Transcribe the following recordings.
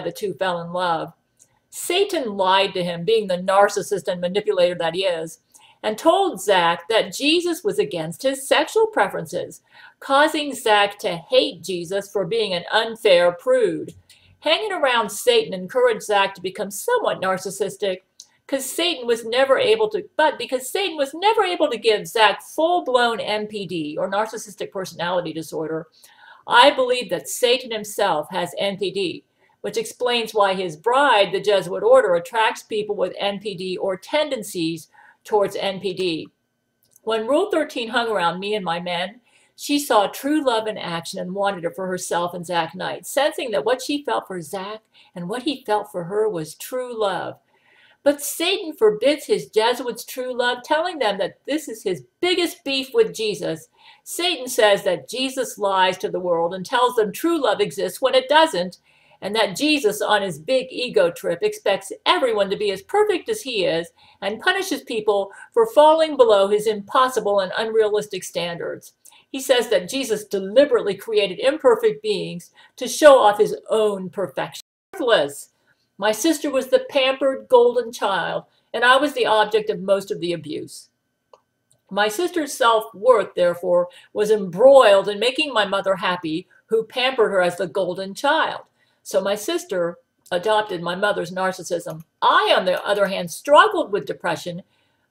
the two fell in love. Satan lied to him, being the narcissist and manipulator that he is, and told Zach that Jesus was against his sexual preferences, causing Zach to hate Jesus for being an unfair prude. Hanging around Satan encouraged Zach to become somewhat narcissistic, because Satan was never able to give Zach full-blown NPD, or narcissistic personality disorder. I believe that Satan himself has NPD, which explains why his bride, the Jesuit order, attracts people with NPD or tendencies towards NPD. When Rule 13 hung around me and my men, she saw true love in action and wanted it for herself and Zach Knight, sensing that what she felt for Zach and what he felt for her was true love. But Satan forbids his Jesuits true love, telling them that this is his biggest beef with Jesus. Satan says that Jesus lies to the world and tells them true love exists when it doesn't, and that Jesus, on his big ego trip, expects everyone to be as perfect as he is and punishes people for falling below his impossible and unrealistic standards. He says that Jesus deliberately created imperfect beings to show off his own perfection. Worthless. My sister was the pampered golden child, and I was the object of most of the abuse. My sister's self-worth, therefore, was embroiled in making my mother happy, who pampered her as the golden child. So my sister adopted my mother's narcissism. I, on the other hand, struggled with depression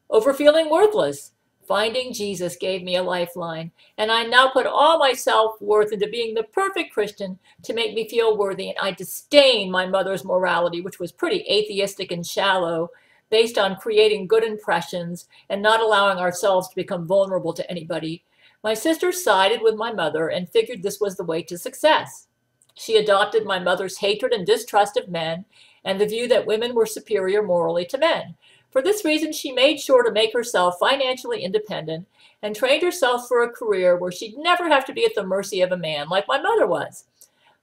over feeling worthless. Finding Jesus gave me a lifeline, and I now put all my self-worth into being the perfect Christian to make me feel worthy, and I disdain my mother's morality, which was pretty atheistic and shallow, based on creating good impressions and not allowing ourselves to become vulnerable to anybody. My sister sided with my mother and figured this was the way to success. She adopted my mother's hatred and distrust of men and the view that women were superior morally to men. For this reason, she made sure to make herself financially independent and trained herself for a career where she'd never have to be at the mercy of a man like my mother was.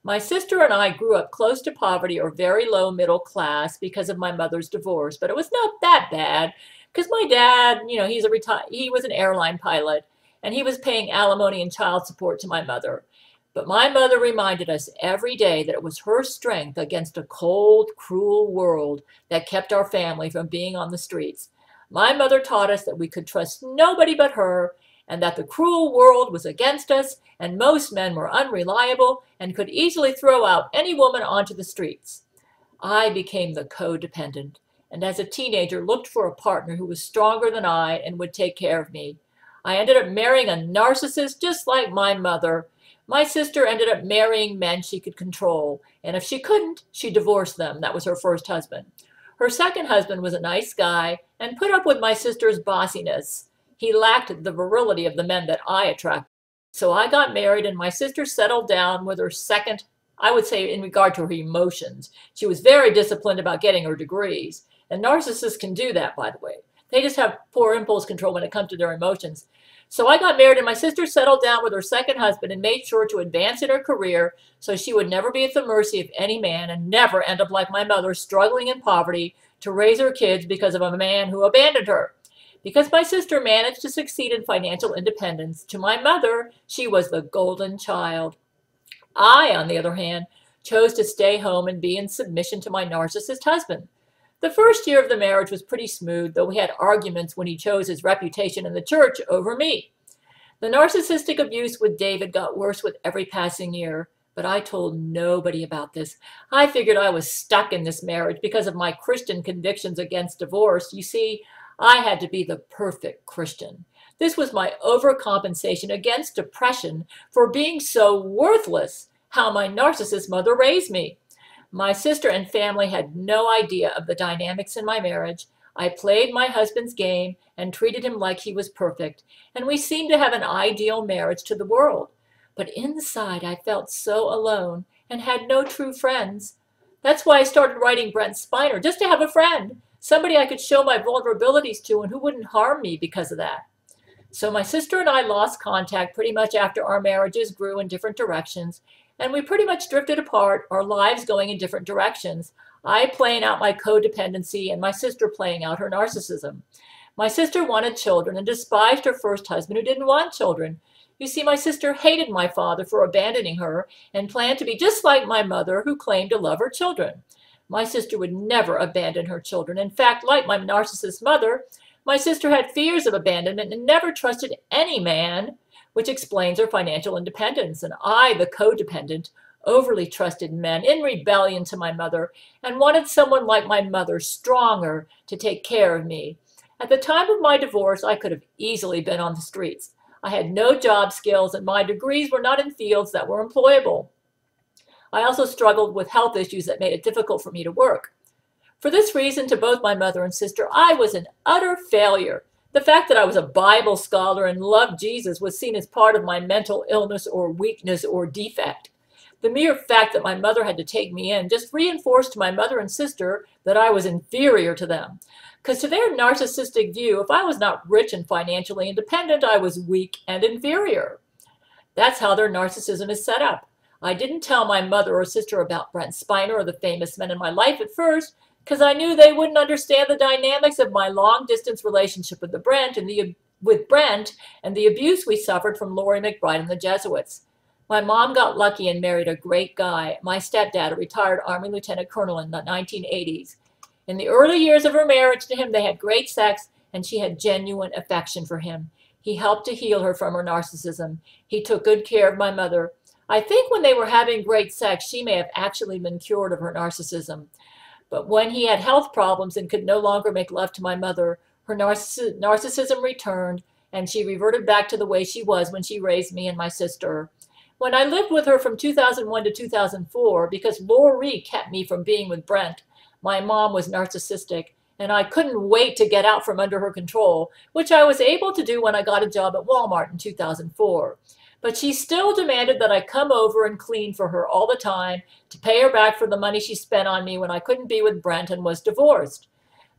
My sister and I grew up close to poverty or very low middle class because of my mother's divorce, but it was not that bad because my dad, he was an airline pilot and he was paying alimony and child support to my mother. But my mother reminded us every day that it was her strength against a cold, cruel world that kept our family from being on the streets. My mother taught us that we could trust nobody but her, and that the cruel world was against us, and most men were unreliable and could easily throw out any woman onto the streets. I became the codependent, and as a teenager looked for a partner who was stronger than I and would take care of me. I ended up marrying a narcissist just like my mother. My sister ended up marrying men she could control, and if she couldn't, she divorced them. That was her first husband. Her second husband was a nice guy and put up with my sister's bossiness. He lacked the virility of the men that I attracted. So I got married, and my sister settled down with her second, I would say in regard to her emotions. She was very disciplined about getting her degrees, and narcissists can do that, by the way. They just have poor impulse control when it comes to their emotions. So I got married, and my sister settled down with her second husband and made sure to advance in her career so she would never be at the mercy of any man and never end up like my mother, struggling in poverty to raise her kids because of a man who abandoned her. Because my sister managed to succeed in financial independence, to my mother, she was the golden child. I, on the other hand, chose to stay home and be in submission to my narcissist husband. The first year of the marriage was pretty smooth, though we had arguments when he chose his reputation in the church over me. The narcissistic abuse with David got worse with every passing year, but I told nobody about this. I figured I was stuck in this marriage because of my Christian convictions against divorce. You see, I had to be the perfect Christian. This was my overcompensation against depression for being so worthless, how my narcissist mother raised me. My sister and family had no idea of the dynamics in my marriage. I played my husband's game and treated him like he was perfect, and we seemed to have an ideal marriage to the world. But inside, I felt so alone and had no true friends. That's why I started writing Brent Spiner, just to have a friend, somebody I could show my vulnerabilities to and who wouldn't harm me because of that. So my sister and I lost contact pretty much after our marriages grew in different directions, and we pretty much drifted apart, our lives going in different directions. I playing out my codependency and my sister playing out her narcissism. My sister wanted children and despised her first husband who didn't want children. You see, my sister hated my father for abandoning her and planned to be just like my mother, who claimed to love her children. My sister would never abandon her children. In fact, like my narcissist mother, my sister had fears of abandonment and never trusted any man, which explains her financial independence. And I, the codependent, overly trusted men in rebellion to my mother and wanted someone like my mother, stronger, to take care of me. At the time of my divorce, I could have easily been on the streets. I had no job skills and my degrees were not in fields that were employable. I also struggled with health issues that made it difficult for me to work. For this reason, to both my mother and sister, I was an utter failure. The fact that I was a Bible scholar and loved Jesus was seen as part of my mental illness or weakness or defect. The mere fact that my mother had to take me in just reinforced to my mother and sister that I was inferior to them. Because to their narcissistic view, if I was not rich and financially independent, I was weak and inferior. That's how their narcissism is set up. I didn't tell my mother or sister about Brent Spiner or the famous men in my life at first, because I knew they wouldn't understand the dynamics of my long-distance relationship with Brent and the abuse we suffered from Laurie McBride and the Jesuits. My mom got lucky and married a great guy, my stepdad, a retired Army lieutenant colonel in the 1980s. In the early years of her marriage to him, they had great sex, and she had genuine affection for him. He helped to heal her from her narcissism. He took good care of my mother. I think when they were having great sex, she may have actually been cured of her narcissism. But when he had health problems and could no longer make love to my mother, her narcissism returned, and she reverted back to the way she was when she raised me and my sister. When I lived with her from 2001 to 2004, because Laurie kept me from being with Brent, my mom was narcissistic, and I couldn't wait to get out from under her control, which I was able to do when I got a job at Walmart in 2004. But she still demanded that I come over and clean for her all the time to pay her back for the money she spent on me when I couldn't be with Brent and was divorced.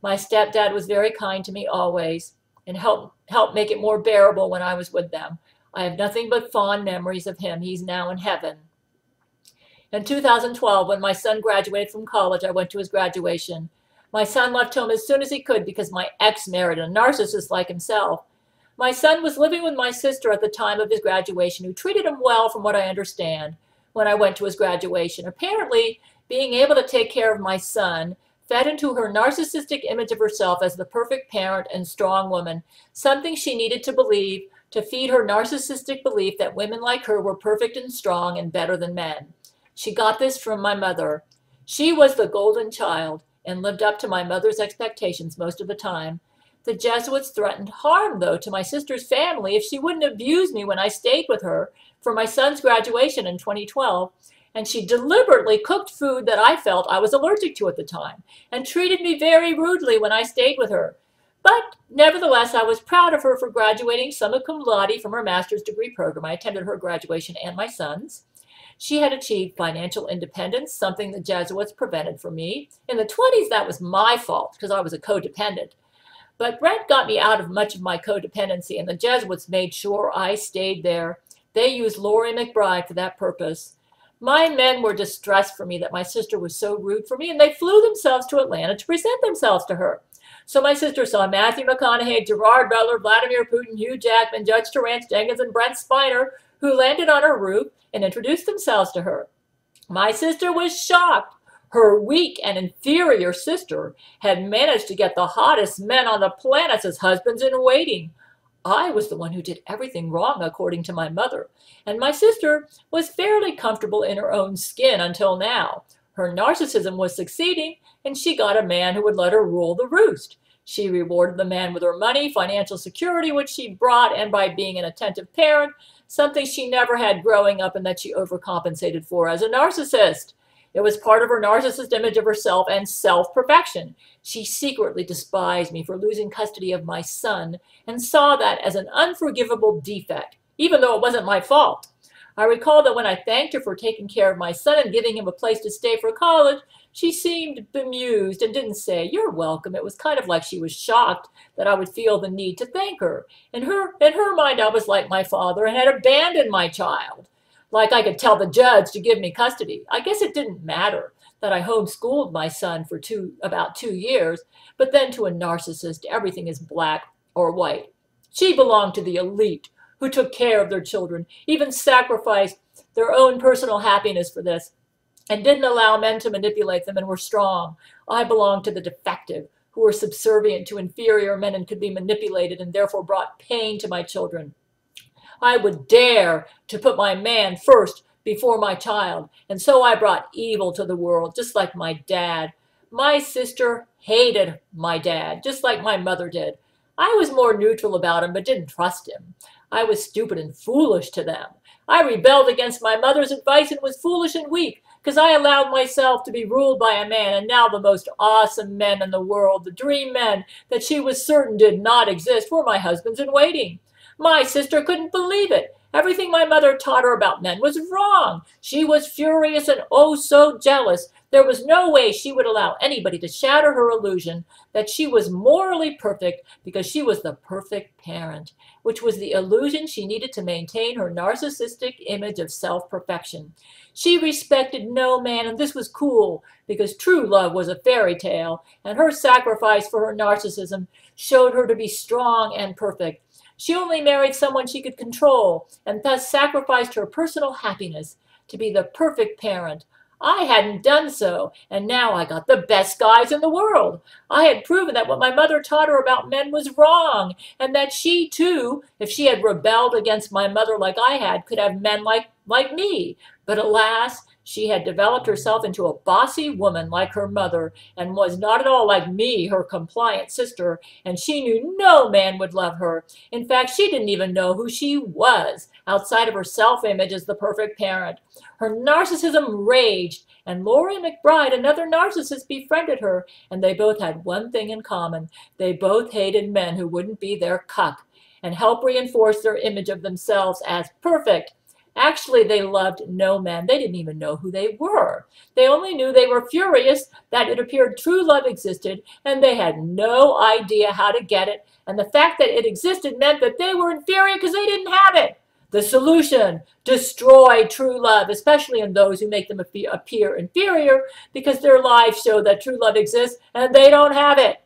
My stepdad was very kind to me always and helped make it more bearable when I was with them. I have nothing but fond memories of him. He's now in heaven. In 2012, when my son graduated from college, I went to his graduation. My son left home as soon as he could because my ex married a narcissist like himself. My son was living with my sister at the time of his graduation, who treated him well from what I understand when I went to his graduation. Apparently, being able to take care of my son fed into her narcissistic image of herself as the perfect parent and strong woman, something she needed to believe to feed her narcissistic belief that women like her were perfect and strong and better than men. She got this from my mother. She was the golden child and lived up to my mother's expectations most of the time. The Jesuits threatened harm, though, to my sister's family if she wouldn't abuse me when I stayed with her for my son's graduation in 2012, and she deliberately cooked food that I felt I was allergic to at the time and treated me very rudely when I stayed with her. But nevertheless, I was proud of her for graduating summa cum laude from her master's degree program. I attended her graduation and my son's. She had achieved financial independence, something the Jesuits prevented from me. In the 20s, that was my fault because I was a codependent. But Brent got me out of much of my codependency, and the Jesuits made sure I stayed there. They used Laurie McBride for that purpose. My men were distressed for me that my sister was so rude for me, and they flew themselves to Atlanta to present themselves to her. So my sister saw Matthew McConaughey, Gerard Butler, Vladimir Putin, Hugh Jackman, Judge Terrence Jenkins, and Brent Spiner, who landed on her roof and introduced themselves to her. My sister was shocked. Her weak and inferior sister had managed to get the hottest men on the planet as husbands-in-waiting. I was the one who did everything wrong, according to my mother, and my sister was fairly comfortable in her own skin until now. Her narcissism was succeeding, and she got a man who would let her rule the roost. She rewarded the man with her money, financial security, which she brought, and by being an attentive parent, something she never had growing up and that she overcompensated for as a narcissist. It was part of her narcissist image of herself and self-perfection. She secretly despised me for losing custody of my son and saw that as an unforgivable defect, even though it wasn't my fault. I recall that when I thanked her for taking care of my son and giving him a place to stay for college, she seemed bemused and didn't say, "You're welcome." It was kind of like she was shocked that I would feel the need to thank her. In her mind, I was like my father and had abandoned my child. Like I could tell the judge to give me custody. I guess it didn't matter that I homeschooled my son for about 2 years, but then to a narcissist, everything is black or white. She belonged to the elite, who took care of their children, even sacrificed their own personal happiness for this, and didn't allow men to manipulate them and were strong. I belonged to the defective, who were subservient to inferior men and could be manipulated and therefore brought pain to my children. I would dare to put my man first before my child, and so I brought evil to the world, just like my dad. My sister hated my dad, just like my mother did. I was more neutral about him, but didn't trust him. I was stupid and foolish to them. I rebelled against my mother's advice and was foolish and weak, because I allowed myself to be ruled by a man, and now the most awesome men in the world, the dream men that she was certain did not exist, were my husbands in waiting. My sister couldn't believe it. Everything my mother taught her about men was wrong. She was furious and oh so jealous. There was no way she would allow anybody to shatter her illusion that she was morally perfect because she was the perfect parent, which was the illusion she needed to maintain her narcissistic image of self-perfection. She respected no man, and this was cool because true love was a fairy tale, and her sacrifice for her narcissism showed her to be strong and perfect. She only married someone she could control, and thus sacrificed her personal happiness to be the perfect parent. I hadn't done so, and now I got the best guys in the world. I had proven that what my mother taught her about men was wrong, and that she too, if she had rebelled against my mother like I had, could have men like me. But alas, she had developed herself into a bossy woman like her mother, and was not at all like me, her compliant sister, and she knew no man would love her. In fact, she didn't even know who she was, outside of her self-image as the perfect parent. Her narcissism raged, and Laurie McBride, another narcissist, befriended her, and they both had one thing in common. They both hated men who wouldn't be their cuck and help reinforce their image of themselves as perfect. Actually, they loved no men. They didn't even know who they were. They only knew they were furious that it appeared true love existed, and they had no idea how to get it. And the fact that it existed meant that they were inferior because they didn't have it. The solution: destroy true love, especially in those who make them appear inferior, because their lives show that true love exists and they don't have it.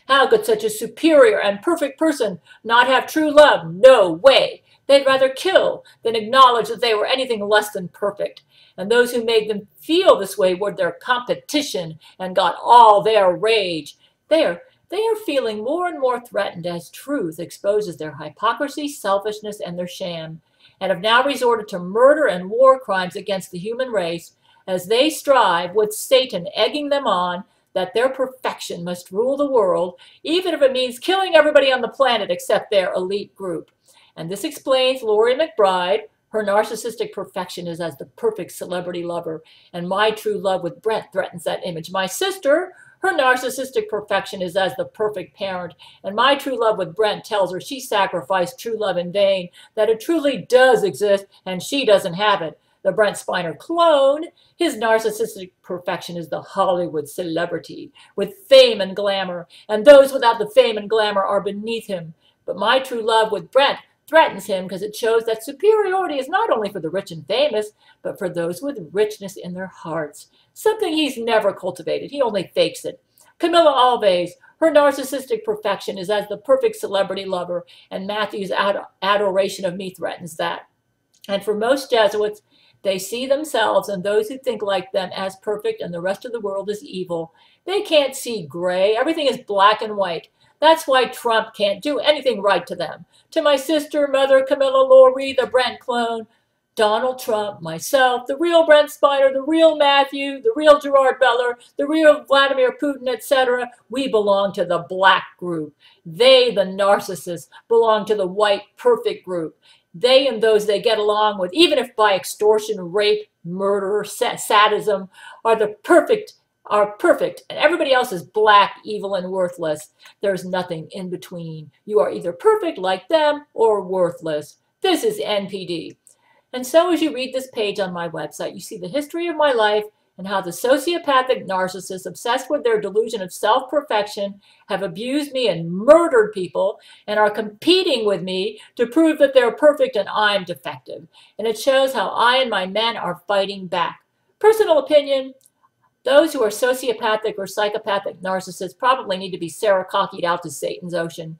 How could such a superior and perfect person not have true love? No way. They'd rather kill than acknowledge that they were anything less than perfect. And those who made them feel this way were their competition and got all their rage. They are feeling more and more threatened as truth exposes their hypocrisy, selfishness, and their sham, and have now resorted to murder and war crimes against the human race as they strive, with Satan egging them on, that their perfection must rule the world, even if it means killing everybody on the planet except their elite group. And this explains Laurie McBride. Her narcissistic perfection is as the perfect celebrity lover, and my true love with Brent threatens that image. My sister, her narcissistic perfection is as the perfect parent, and my true love with Brent tells her she sacrificed true love in vain, that it truly does exist, and she doesn't have it. The Brent Spiner clone, his narcissistic perfection is the Hollywood celebrity with fame and glamour, and those without the fame and glamour are beneath him. But my true love with Brent threatens him because it shows that superiority is not only for the rich and famous, but for those with richness in their hearts, something he's never cultivated. He only fakes it. Camilla Alves, her narcissistic perfection is as the perfect celebrity lover, and Matthew's adoration of me threatens that. And for most Jesuits, they see themselves and those who think like them as perfect, and the rest of the world is evil. They can't see gray. Everything is black and white. That's why Trump can't do anything right to them. To my sister, mother, Camilla, Laurie, the Brent clone, Donald Trump, myself, the real Brent Spiner, the real Matthew, the real Gerard Beller, the real Vladimir Putin, etc., we belong to the black group. They, the narcissists, belong to the white perfect group. They and those they get along with, even if by extortion, rape, murder, sadism, are perfect, and everybody else is black, evil, and worthless. There's nothing in between. You are either perfect like them or worthless. This is NPD. And so as you read this page on my website, you see the history of my life and how the sociopathic narcissists obsessed with their delusion of self-perfection have abused me and murdered people and are competing with me to prove that they're perfect and I'm defective. And it shows how I and my men are fighting back. Personal opinion: those who are sociopathic or psychopathic narcissists probably need to be Sarah-cockied out to Satan's ocean.